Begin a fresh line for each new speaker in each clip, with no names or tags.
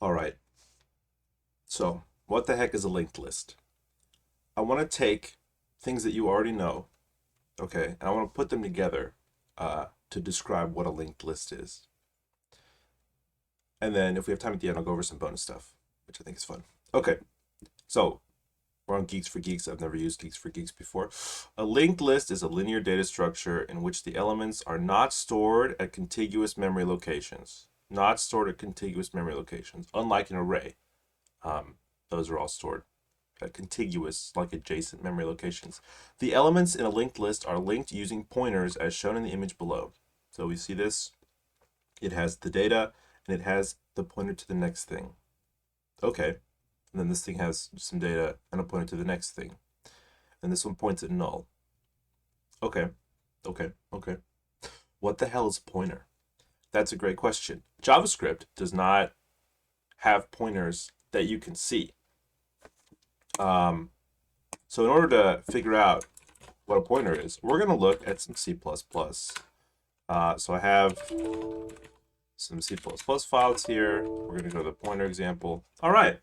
All right. So what the heck is a linked list? I want to take things that you already know, okay, and I want to put them together to describe what a linked list is. And then if we have time at the end, I'll go over some bonus stuff, which I think is fun. Okay, so we're on Geeks for Geeks. I've never used Geeks for Geeks before. A linked list is a linear data structure in which the elements are not stored at contiguous memory locations. Not stored at contiguous memory locations, unlike an array. Those are all stored at contiguous, like adjacent memory locations. The elements in a linked list are linked using pointers as shown in the image below. So we see this. It has the data, and it has the pointer to the next thing. Okay. And then this thing has some data and a pointer to the next thing. And this one points at null. Okay. Okay. Okay. What the hell is a pointer? That's a great question. JavaScript does not have pointers that you can see. So in order to figure out what a pointer is, we're going to look at some C++. So I have some C++ files here. We're going to go to the pointer example. All right.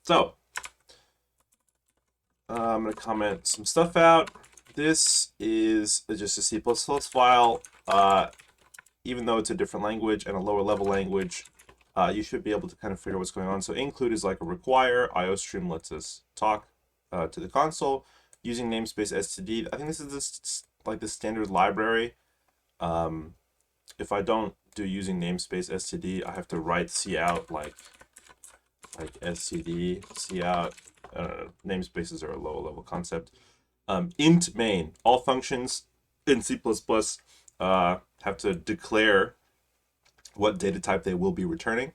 So I'm going to comment some stuff out. This is just a C++ file. Even though it's a different language and a lower level language, you should be able to kind of figure what's going on. So include is like a require. IOStream lets us talk to the console using namespace std. I think this is like the standard library. If I don't do using namespace std, I have to write cout like std cout. Namespaces are a lower level concept. Int main. All functions in C++ have to declare what data type they will be returning.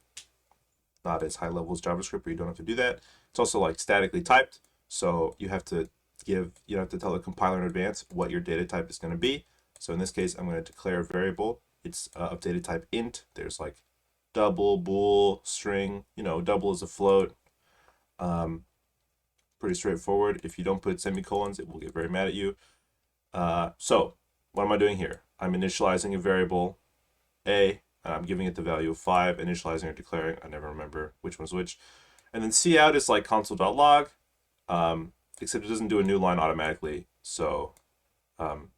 Not as high level as JavaScript, where you don't have to do that. It's also like statically typed, so you have to tell the compiler in advance what your data type is going to be. So in this case, I'm going to declare a variable. It's of data type int. There's like double, bool, string. Double is a float. Pretty straightforward. If you don't put semicolons, it will get very mad at you. So what am I doing here? I'm initializing a variable a. I'm giving it the value of 5, initializing or declaring. I never remember which one's which. And then cout is like console.log, except it doesn't do a new line automatically. So, and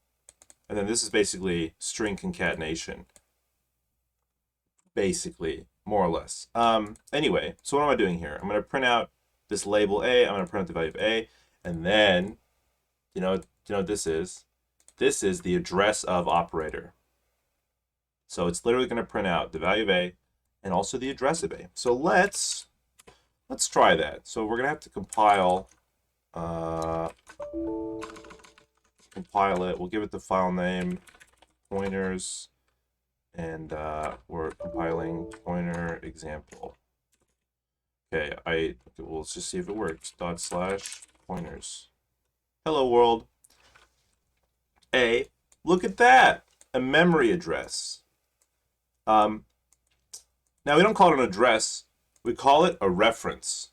then this is basically string concatenation, basically, more or less. Anyway, so what am I doing here? I'm going to print out this label A. I'm going to print out the value of A. And then, you know what this is? This is the address of operator. So it's literally going to print out the value of A and also the address of A. So let's try that. So we're going to have to compile it. We'll give it the file name pointers, and we're compiling pointer example. Okay, well, let's just see if it works. /pointers. Hello world. A, look at that, a memory address. Now we don't call it an address, we call it a reference.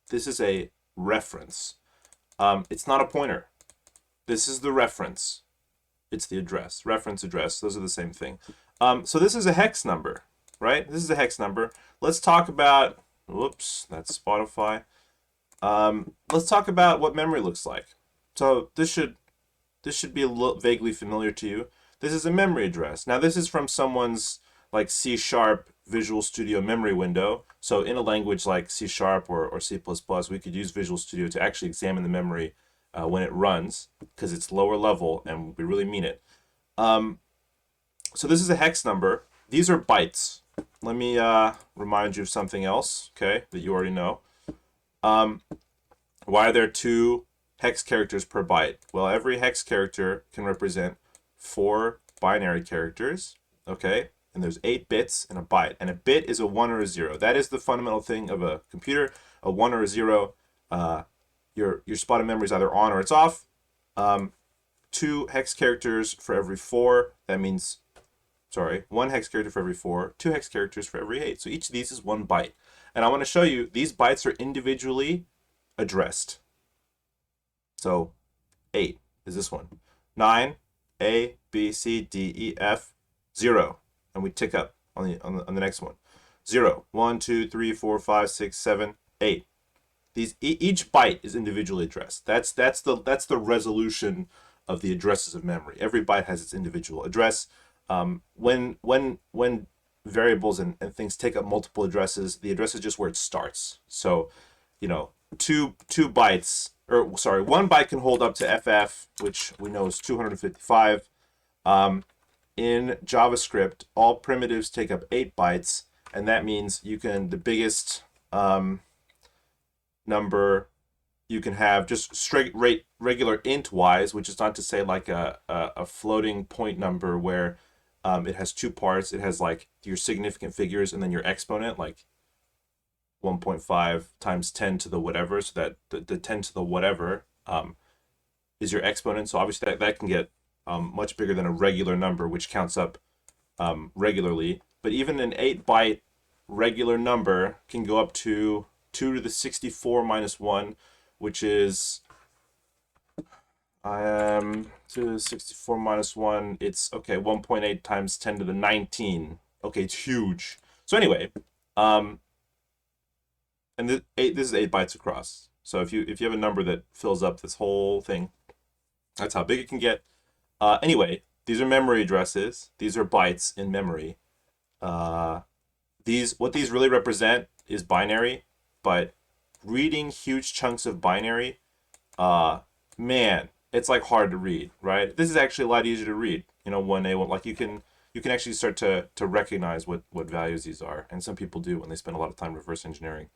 This is a reference. It's not a pointer. This is the reference. It's the address. Reference, address, those are the same thing. So this is a hex number, right? This is a hex number. Let's talk about, whoops, that's Spotify. Let's talk about what memory looks like. So this should be a little vaguely familiar to you. This is a memory address. Now this is from someone's like C# Visual Studio memory window. So in a language like C# or C++, we could use Visual Studio to actually examine the memory when it runs, because it's lower level and we really mean it. So this is a hex number. These are bytes. Let me remind you of something else, okay, that you already know. Why are there 2 hex characters per byte? Well, every hex character can represent 4 binary characters, okay? And there's 8 bits in a byte. And a bit is a 1 or a 0. That is the fundamental thing of a computer. A 1 or a 0, your spot of memory is either on or it's off. 2 hex characters for every 4. That means, 1 hex character for every 4. 2 hex characters for every 8. So each of these is 1 byte. And I want to show you these bytes are individually addressed. So 8 is this one. 9, A, B, C, D, E, F, 0. And we tick up on the next one. 0, 1, 2, 3, 4, 5, 6, 7, 8. These each byte is individually addressed. That's the resolution of the addresses of memory. Every byte has its individual address. When variables and things take up multiple addresses, the address is just where it starts. So, two bytes, or sorry, 1 byte can hold up to FF, which we know is 255. In JavaScript, all primitives take up 8 bytes, and that means the biggest number you can have just straight regular int wise, which is not to say like a floating point number where it has 2 parts. It has like your significant figures and then your exponent, like 1.5 times 10 to the whatever, so that the 10 to the whatever is your exponent. So obviously that can get much bigger than a regular number, which counts up regularly. But even an 8-byte regular number can go up to 2 to the 64 minus 1, which is 2 to the 64 minus 1. It's, okay, 1.8 times 10 to the 19. Okay, it's huge. So anyway, and this is 8 bytes across. So if you have a number that fills up this whole thing, that's how big it can get. Anyway, these are memory addresses. These are bytes in memory. What these really represent is binary, but reading huge chunks of binary, man, it's like hard to read, right? This is actually a lot easier to read. 1A, like you can actually start to recognize what values these are, and some people do when they spend a lot of time reverse engineering,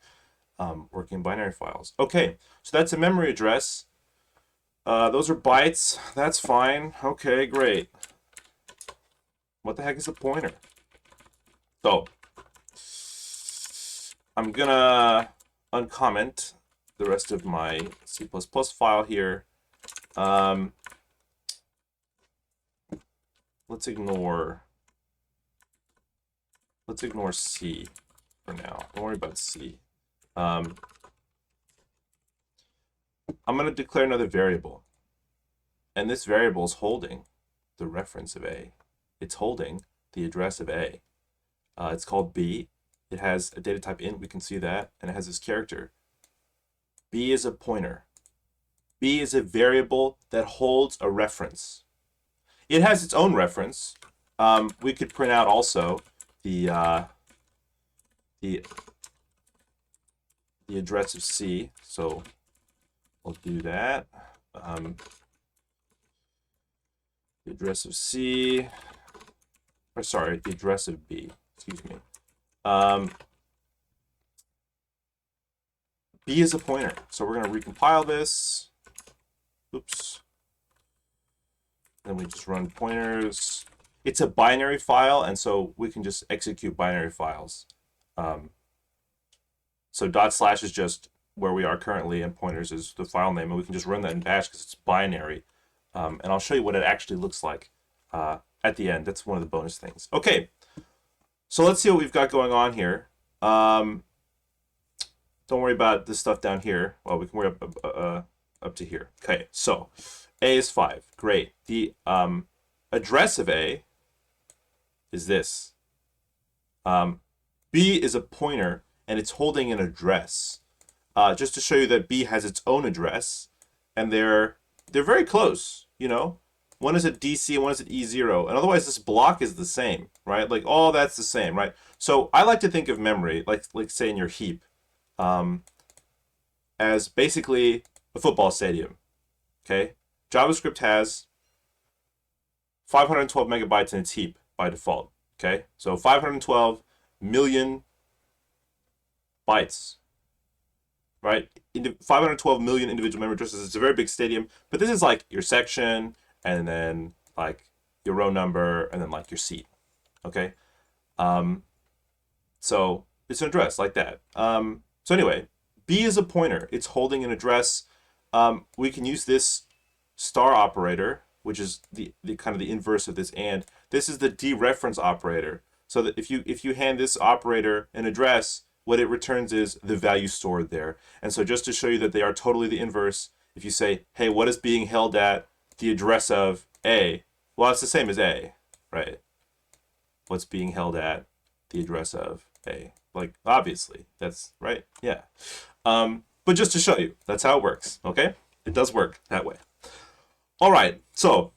working in binary files. Okay, so that's a memory address. Those are bytes. That's fine. Okay, great. What the heck is a pointer? So I'm gonna uncomment the rest of my C++ file here. Let's ignore C for now. Don't worry about C. I'm going to declare another variable, and this variable is holding the reference of A. It's holding the address of A. It's called B. It has a data type int, we can see that, and it has this character. B is a pointer. B is a variable that holds a reference. It has its own reference. We could print out also the address of C. So we'll do that. The address of C, or sorry, the address of B. Excuse me. B is a pointer. So we're going to recompile this. Oops. Then we just run pointers. It's a binary file, and so we can just execute binary files. So // is just where we are currently, and pointers is the file name, and we can just run that in bash because it's binary. And I'll show you what it actually looks like at the end. That's one of the bonus things. Okay, so let's see what we've got going on here. Don't worry about this stuff down here. Well, we can worry up to here. Okay, so A is 5. Great. The address of A is this. B is a pointer, and it's holding an address. Just to show you that B has its own address, and they're very close, One is at DC and one is at E0, and otherwise this block is the same, right? Like all that's the same, right? So I like to think of memory, like say in your heap, as basically a football stadium, okay? JavaScript has 512 megabytes in its heap by default, okay? So 512 million bytes, right? 512 million individual memory addresses. It's a very big stadium, but this is like your section, and then like your row number, and then like your seat, okay? So it's an address like that. So anyway, B is a pointer. It's holding an address. We can use this star operator, which is the kind of the inverse of this and. This is the dereference operator. So that if you hand this operator an address, what it returns is the value stored there. And so just to show you that they are totally the inverse, if you say, hey, what is being held at the address of A? Well, it's the same as A, right? What's being held at the address of A. Like, obviously, that's right. Yeah. But just to show you, that's how it works. Okay, it does work that way. All right. So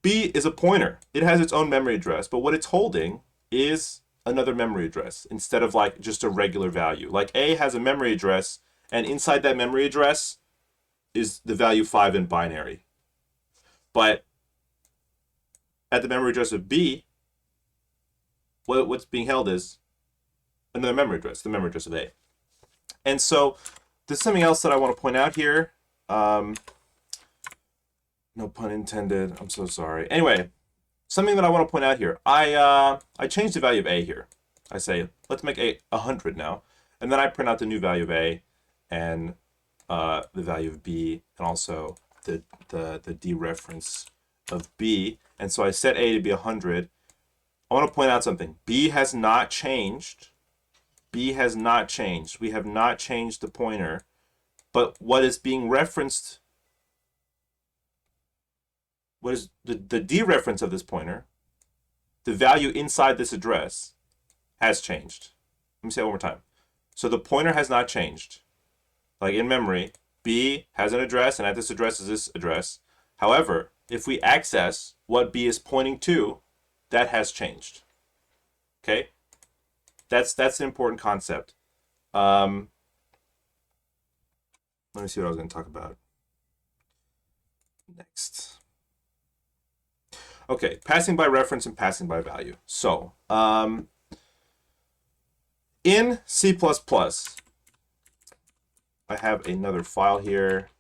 B is a pointer. It has its own memory address, but what it's holding is another memory address instead of like just a regular value. Like A has a memory address, and inside that memory address is the value 5 in binary. But at the memory address of B, what's being held is another memory address, the memory address of A. And so there's something else that I want to point out here. No pun intended. I'm so sorry. Anyway, something that I want to point out here. I changed the value of A here. I say, let's make A 100 now. And then I print out the new value of A and the value of B and also the dereference of B. And so I set A to be 100. I want to point out something. B has not changed. B has not changed. We have not changed the pointer. But what is being referenced, what is the dereference of this pointer, the value inside this address has changed. Let me say it one more time. So the pointer has not changed. Like in memory, B has an address, and at this address is this address. However, if we access what B is pointing to, that has changed. Okay? That's an important concept. Let me see what I was going to talk about next. Okay, passing by reference and passing by value. So, in C++, I have another file here.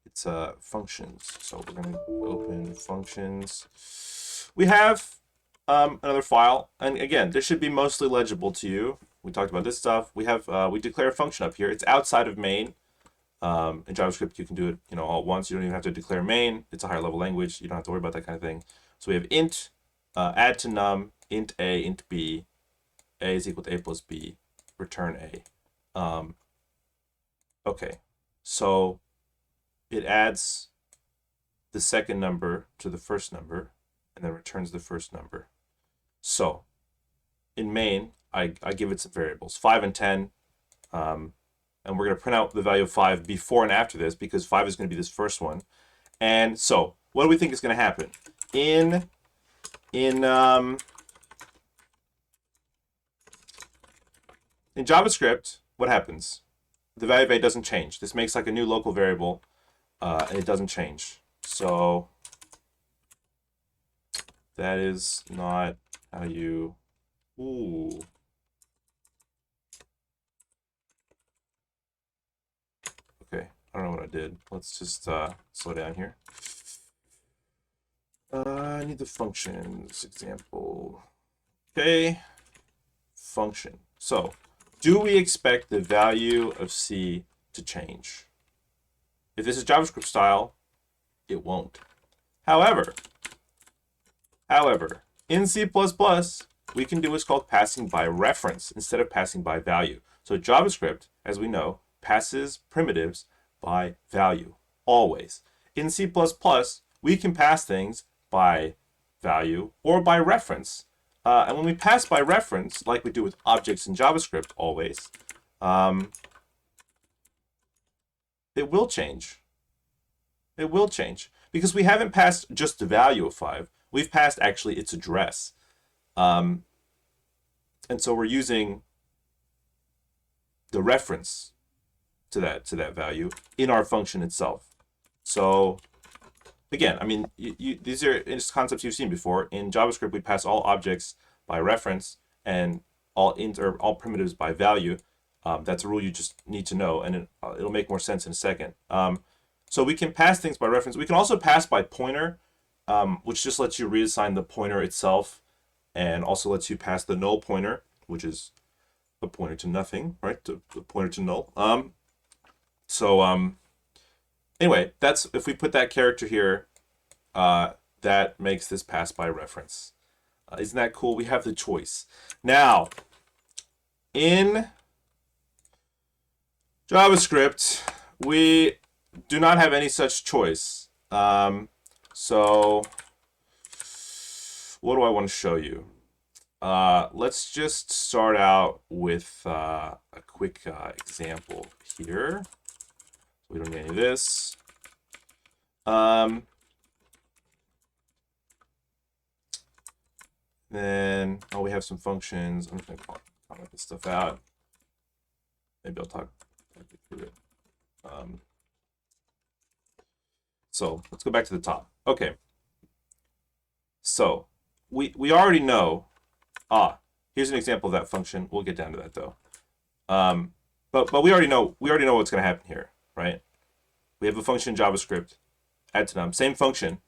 It's functions. So we're going to open functions. We have another file, and again, this should be mostly legible to you. We talked about this stuff. We have we declare a function up here. It's outside of main. In JavaScript, you can do it, all at once. You don't even have to declare main. It's a higher level language. You don't have to worry about that kind of thing. So we have int, add to num, int a, int b, a is equal to a plus b, return a. Okay, so it adds the second number to the first number, and then returns the first number. So in main, I give it some variables, 5 and 10, and we're going to print out the value of 5 before and after this, because 5 is going to be this first one. And so what do we think is going to happen? In JavaScript, what happens? The value of A doesn't change. This makes like a new local variable, and it doesn't change. So that is not how you... Ooh. Okay, I don't know what I did. Let's just slow down here. I need the functions example. Okay, function. So, do we expect the value of C to change? If this is JavaScript style, it won't. However, in C++, we can do what's called passing by reference instead of passing by value. So JavaScript, as we know, passes primitives by value, always. In C++, we can pass things by value or by reference. And when we pass by reference, like we do with objects in JavaScript always, it will change. It will change. Because we haven't passed just the value of 5. We've passed actually its address. And so we're using the reference to that value in our function itself. So again, I mean, these are concepts you've seen before. In JavaScript, we pass all objects by reference and all primitives by value. That's a rule you just need to know, and it'll make more sense in a second. So we can pass things by reference. We can also pass by pointer, which just lets you reassign the pointer itself, and also lets you pass the null pointer, which is a pointer to nothing, right? The pointer to null. Anyway, that's if we put that character here, that makes this pass by reference. Isn't that cool? We have the choice. Now, in JavaScript, we do not have any such choice. So what do I want to show you? Let's just start out with a quick example here. We don't need any of this. Then, we have some functions. I'm just going to comment this stuff out. Maybe I'll talk you through it. So let's go back to the top. Okay. So we already know. Here's an example of that function. We'll get down to that though. But we already know what's going to happen here, right? We have a function in JavaScript, add to num, same function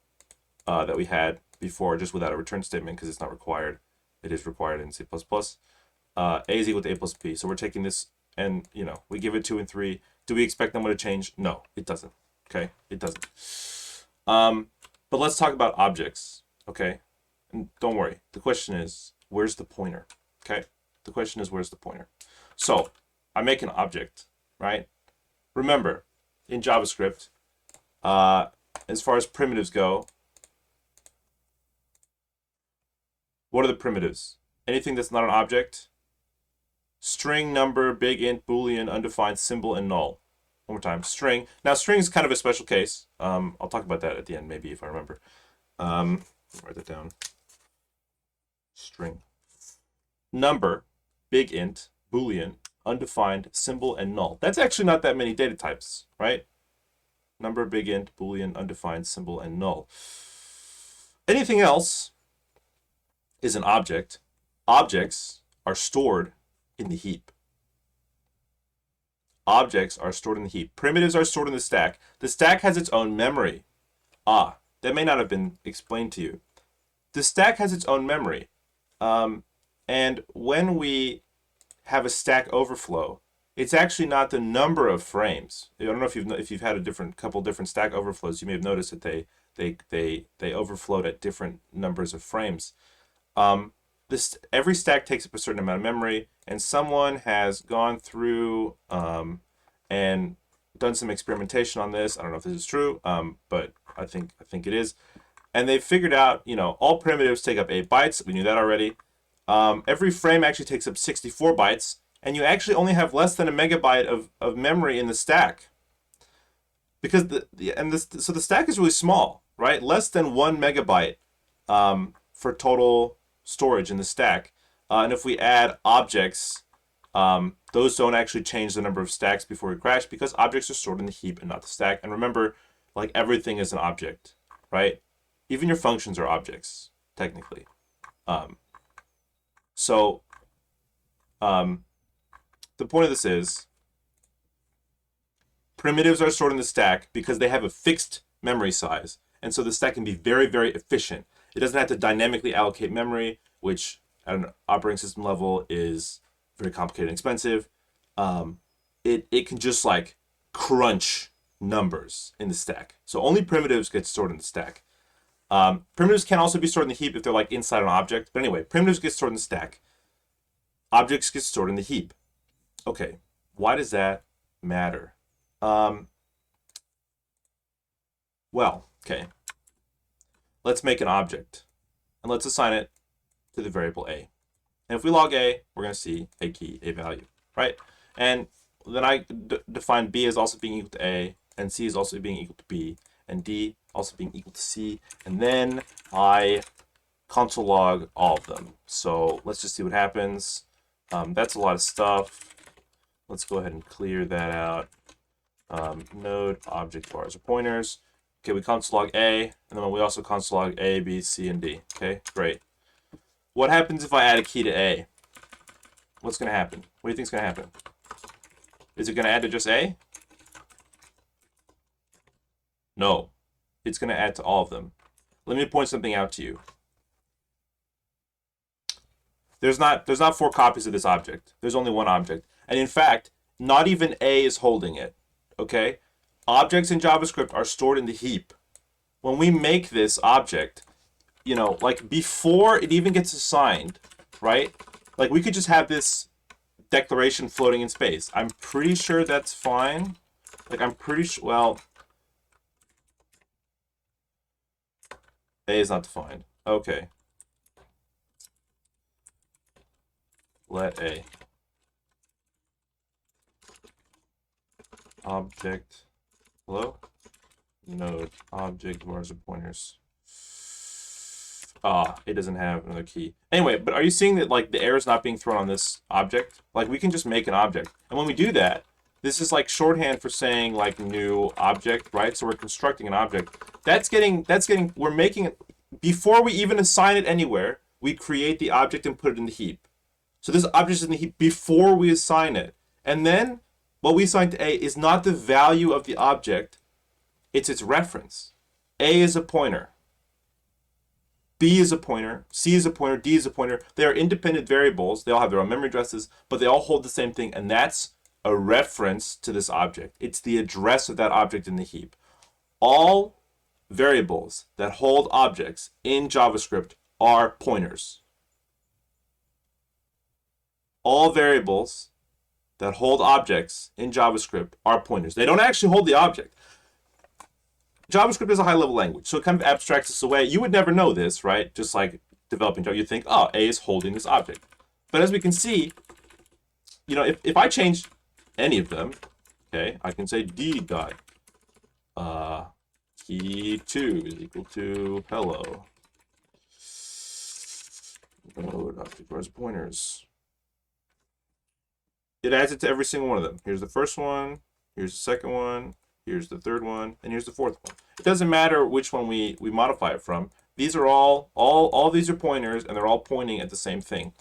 that we had before, just without a return statement because it's not required. It is required in C++. A is equal to a plus b. So we're taking this and, we give it 2 and 3. Do we expect them to change? No, it doesn't. Okay, it doesn't. But let's talk about objects. Okay, and don't worry. The question is, where's the pointer? Okay, the question is, where's the pointer? So I make an object, right? Remember, in JavaScript, as far as primitives go, what are the primitives? Anything that's not an object? String, number, big int, boolean, undefined, symbol, and null. One more time. String. Now, string is kind of a special case. I'll talk about that at the end, maybe, if I remember. Write that down. String. Number, big int, boolean, undefined, symbol, and null. That's actually not that many data types, right? Number, big int, boolean, undefined, symbol, and null. Anything else is an object. Objects are stored in the heap. Objects are stored in the heap. Primitives are stored in the stack. The stack has its own memory. That may not have been explained to you. The stack has its own memory. And when we have a stack overflow, it's actually not the number of frames. I don't know if you've had a couple different stack overflows. You may have noticed that they overflowed at different numbers of frames. Every stack takes up a certain amount of memory, and someone has gone through and done some experimentation on this. I don't know if this is true, but I think it is. And they've figured out, all primitives take up 8 bytes. We knew that already. Every frame actually takes up 64 bytes, and you actually only have less than a megabyte of memory in the stack. Because so the stack is really small, right? Less than 1 megabyte for total storage in the stack. And if we add objects, those don't actually change the number of stacks before we crash because objects are stored in the heap and not the stack. And remember, like everything is an object, right? Even your functions are objects, technically. So the point of this is primitives are stored in the stack because they have a fixed memory size. And so the stack can be very, very efficient. It doesn't have to dynamically allocate memory, which at an operating system level is very complicated and expensive. It can just like crunch numbers in the stack. So only primitives get stored in the stack. Primitives can also be stored in the heap if they're like inside an object. But anyway, primitives get stored in the stack. Objects get stored in the heap. Okay, why does that matter? Well, okay. Let's make an object. And let's assign it to the variable a. And if we log a, we're going to see a key, a value, right? And then I define b as also being equal to a, and c as also being equal to b, and d also being equal to c. And then I console log all of them. So let's just see what happens. That's a lot of stuff. Let's go ahead and clear that out. Node, object, bars, or pointers. Okay, we console log A, and then we also console log A, B, C, and D. Okay, great. What happens if I add a key to A? What's going to happen? What do you think is going to happen? Is it going to add to just A? No. It's going to add to all of them. Let me point something out to you. There's not 4 copies of this object. There's only one object. And in fact, not even A is holding it. Okay? Objects in JavaScript are stored in the heap. When we make this object, like before it even gets assigned, right? Like we could just have this declaration floating in space. I'm pretty sure that's fine. Like I'm pretty sure, well, A is not defined. Okay. let A object, hello, node object bars of pointers. It doesn't have another key. Anyway, but are you seeing that like the error is not being thrown on this object? Like we can just make an object. And when we do that, this is like shorthand for saying like new object, right? So we're constructing an object. We're making it, before we even assign it anywhere, we create the object and put it in the heap. So this object is in the heap before we assign it. And then what we assign to A is not the value of the object, it's its reference. A is a pointer. B is a pointer, C is a pointer, D is a pointer. They are independent variables. They all have their own memory addresses, but they all hold the same thing, and that's a reference to this object. It's the address of that object in the heap. All variables that hold objects in JavaScript are pointers. All variables that hold objects in JavaScript are pointers. They don't actually hold the object. JavaScript is a high-level language, so it kind of abstracts this away. You would never know this, right? Just like developing Java, you think, oh, A is holding this object. But as we can see, you know, if I change any of them, okay, I can say D dot key2 is equal to hello. Node object bars pointers. It adds it to every single one of them. Here's the first one, here's the second one, here's the third one, and here's the fourth one. It doesn't matter which one we modify it from. These are all these are pointers, and they're all pointing at the same thing.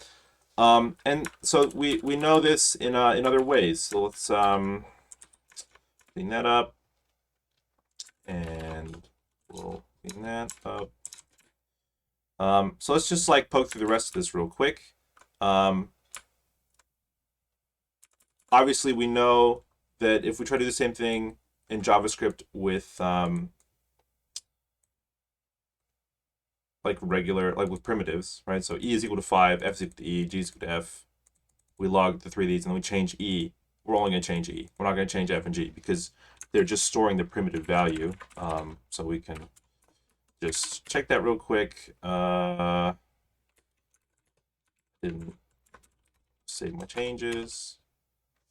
And so we know this in other ways. So let's clean that up, and we'll clean that up. So let's just like poke through the rest of this real quick. Obviously, we know that if we try to do the same thing in JavaScript with like with primitives, right? So E is equal to 5, F is equal to E, G is equal to F. We log the three of these, and then we change E. We're only going to change E. We're not going to change F and G because they're just storing the primitive value. So we can just check that real quick. Didn't save my changes.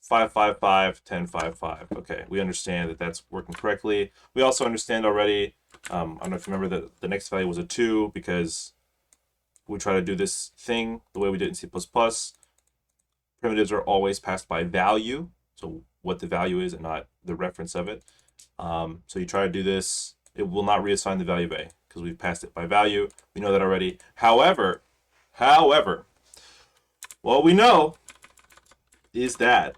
555, 10, 5, 5. Okay, we understand that that's working correctly. We also understand already, I don't know if you remember that the next value was a 2 because we try to do this thing the way we did in C++. Primitives are always passed by value, so what the value is and not the reference of it. So you try to do this, it will not reassign the value of A because we've passed it by value. We know that already. However, what we know is that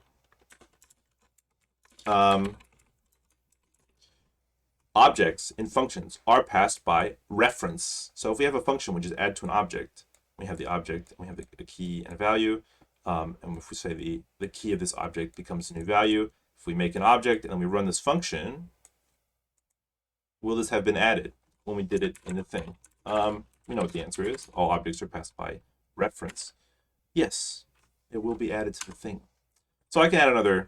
objects in functions are passed by reference. So if we have a function which is add to an object, we have the object, and we have the key and a value. And if we say the key of this object becomes a new value, if we make an object and then we run this function, will this have been added when we did it in the thing? We know what the answer is. All objects are passed by reference. Yes, it will be added to the thing. So I can add another,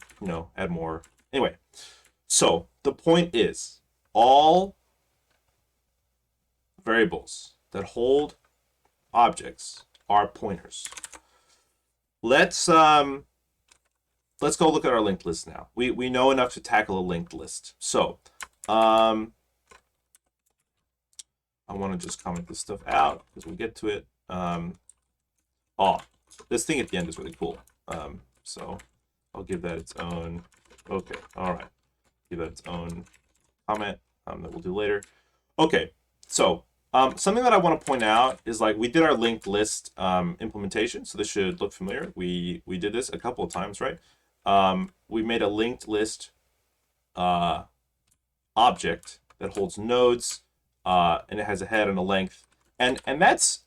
add more. Anyway, so the point is all variables that hold objects are pointers. Let's go look at our linked list now. We know enough to tackle a linked list. So I want to just comment this stuff out because we'll get to it. This thing at the end is really cool. So I'll give that its own. Okay, all right. Give that its own comment that we'll do later. Okay, so something that I want to point out is like we did our linked list implementation, so this should look familiar. We did this a couple of times, right? We made a linked list object that holds nodes, and it has a head and a length, and that's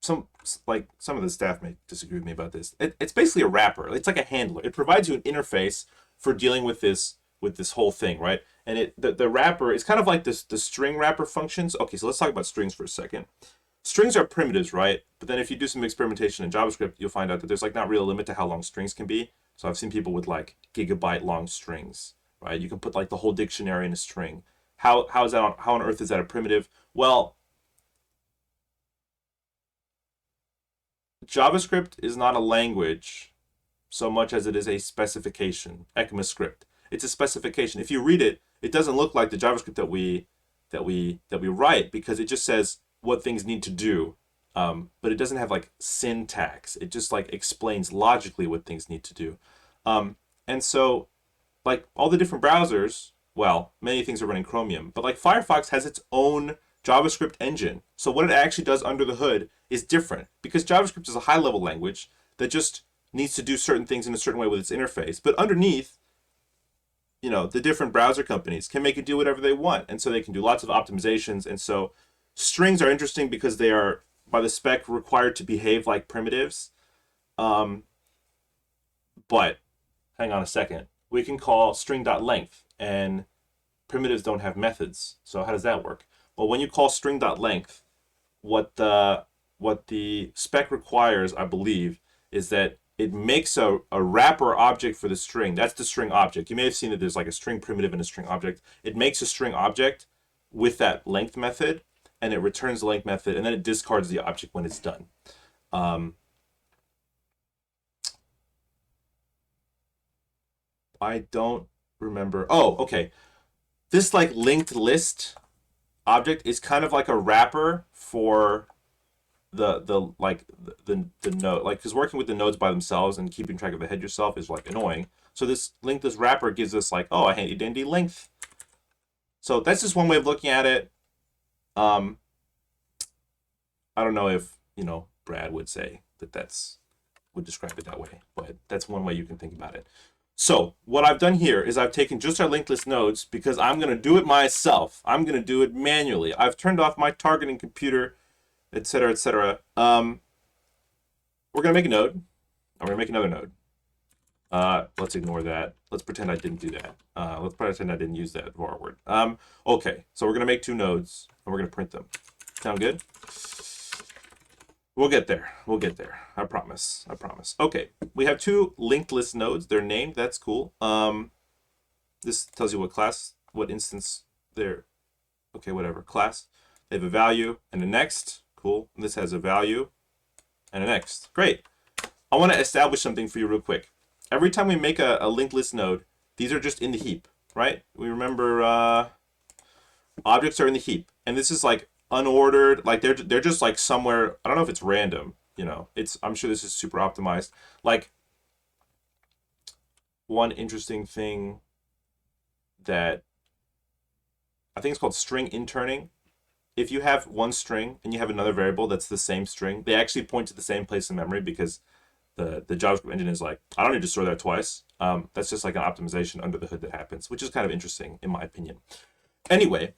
some of the staff may disagree with me about this. It's basically a wrapper. It's like a handler. It provides you an interface for dealing with this whole thing, right? And the wrapper is kind of like the string wrapper functions. Okay, so let's talk about strings for a second. Strings are primitives, right? But then if you do some experimentation in JavaScript, you'll find out that there's like not really a limit to how long strings can be. So I've seen people with like gigabyte long strings, right? You can put like the whole dictionary in a string. How on earth is that a primitive? Well, JavaScript is not a language so much as it is a specification. ECMAScript. It's a specification. If you read it, it doesn't look like the JavaScript that we write, because it just says what things need to do, but it doesn't have like syntax. It just like explains logically what things need to do. And so, like all the different browsers, well, many things are running Chromium, but like Firefox has its own JavaScript engine. So what it actually does under the hood is different, because JavaScript is a high-level language that just needs to do certain things in a certain way with its interface. But underneath, the different browser companies can make it do whatever they want. And so they can do lots of optimizations. And so strings are interesting because they are, by the spec, required to behave like primitives. But hang on a second. We can call string.length, and primitives don't have methods. So how does that work? Well, when you call string.length, what the spec requires, I believe, is that it makes a wrapper object for the string. That's the string object. You may have seen that there's like a string primitive and a string object. It makes a string object with that length method, and it returns the length method, and then it discards the object when it's done. I don't remember. Oh, okay. This like linked list object is kind of like a wrapper for the node, like, because working with the nodes by themselves and keeping track of the head yourself is like annoying. So this linked list wrapper gives us like, oh, a handy dandy length. So that's just one way of looking at it. I don't know if Brad would say that would describe it that way, but that's one way you can think about it. So what I've done here is I've taken just our linked list nodes, because I'm going to do it myself. I'm going to do it manually. I've turned off my targeting computer, etc., etc. We're going to make a node. I'm going to make another node. Let's ignore that. Let's pretend I didn't do that. Let's pretend I didn't use that var word. Okay, so we're going to make two nodes, and we're going to print them. Sound good? We'll get there. We'll get there. I promise. I promise. Okay, we have two linked list nodes. They're named. That's cool. This tells you what class, what instance they're. Okay, whatever. Class. They have a value and a next. Cool. And this has a value and a next. Great. I want to establish something for you real quick. Every time we make a linked list node, these are just in the heap, right? We remember objects are in the heap. And this is like unordered, like they're just like somewhere. I don't know if it's random, I'm sure this is super optimized. Like, one interesting thing that I think it's called string interning. If you have one string and you have another variable that's the same string, they actually point to the same place in memory, because the JavaScript engine is like, I don't need to store that twice. That's just like an optimization under the hood that happens, which is kind of interesting in my opinion. Anyway,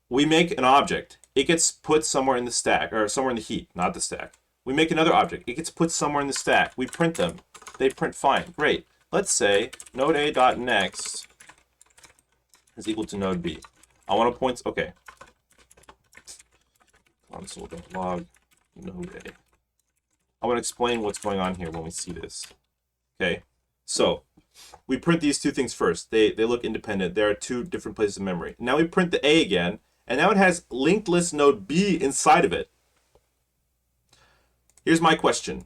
we make an object. It gets put somewhere in the stack, or somewhere in the heap, not the stack. We make another object. It gets put somewhere in the stack. We print them. They print fine. Great. Let's say node a.next is equal to node b. I want to point. Okay. Console.log node a. I want to explain what's going on here when we see this. Okay. So we print these two things first. They look independent. There are two different places in memory. Now we print the a again. And now it has linked list node B inside of it. Here's my question.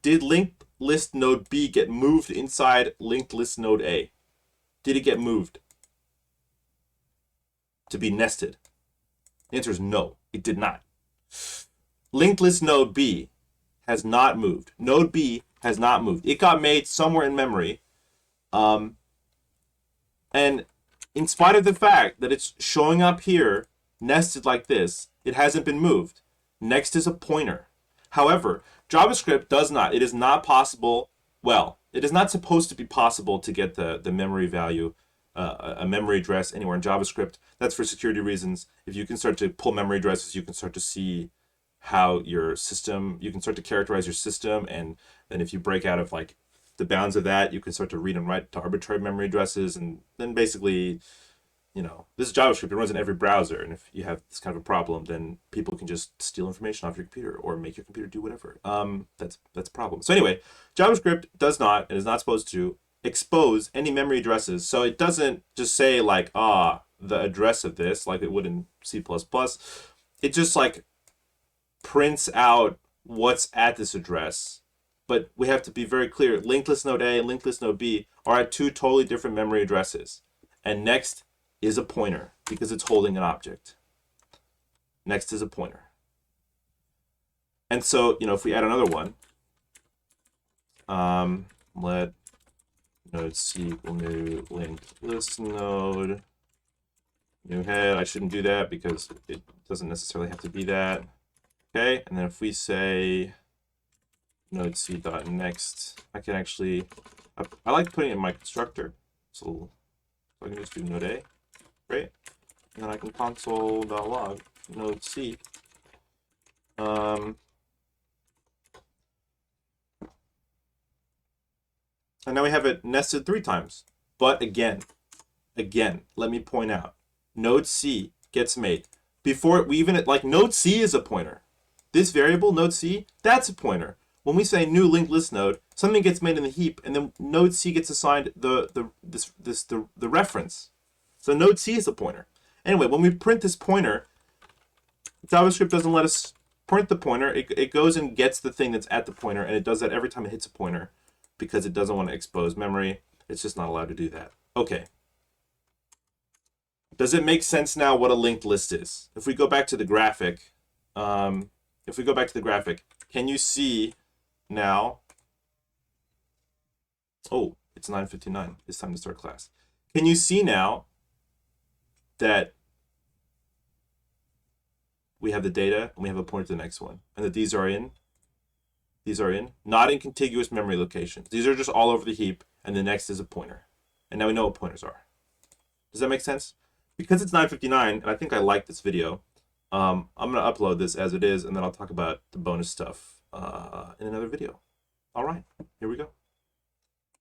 Did linked list node B get moved inside linked list node A? Did it get moved to be nested? The answer is no, it did not. Linked list node B has not moved. Node B has not moved. It got made somewhere in memory. And in spite of the fact that it's showing up here nested like this, it hasn't been moved. Next is a pointer. However, JavaScript does not. It is not possible. Well, it is not supposed to be possible to get the memory value, a memory address anywhere in JavaScript. That's for security reasons. If you can start to pull memory addresses, you can start to see how your system, you can start to characterize your system. And then if you break out of like the bounds of that, you can start to read and write to arbitrary memory addresses. And then basically, this is JavaScript. It runs in every browser. And if you have this kind of a problem, then people can just steal information off your computer or make your computer do whatever. That's a problem. So anyway, JavaScript does not, and is not supposed to, expose any memory addresses. So it doesn't just say like, the address of this, like it would in C++. It just like prints out what's at this address, but we have to be very clear. Linked list node A and linked list node B are at two totally different memory addresses. And next is a pointer because it's holding an object. Next is a pointer. And so, if we add another one, let node C equal new linked list node, new head. I shouldn't do that because it doesn't necessarily have to be that. Okay, and then if we say node C dot next, I can actually, I like putting it in my constructor. So I can just do node A, right? And then I can console.log node C. And now we have it nested 3 times. But again, let me point out, node C gets made. Before we even, like, node C is a pointer. This variable, node C, that's a pointer. When we say new linked list node, something gets made in the heap, and then node C gets assigned the reference. So node C is a pointer. Anyway, when we print this pointer, JavaScript doesn't let us print the pointer. It goes and gets the thing that's at the pointer, and it does that every time it hits a pointer because it doesn't want to expose memory. It's just not allowed to do that. Okay. Does it make sense now what a linked list is? If we go back to the graphic, can you see now? Oh, it's 9:59. It's time to start class. Can you see now that we have the data and we have a pointer to the next one, and that these are in, not in contiguous memory locations. These are just all over the heap, and the next is a pointer. And now we know what pointers are. Does that make sense? Because it's 9:59, and I think I like this video, I'm going to upload this as it is, and then I'll talk about the bonus stuff in another video. All right, here we go.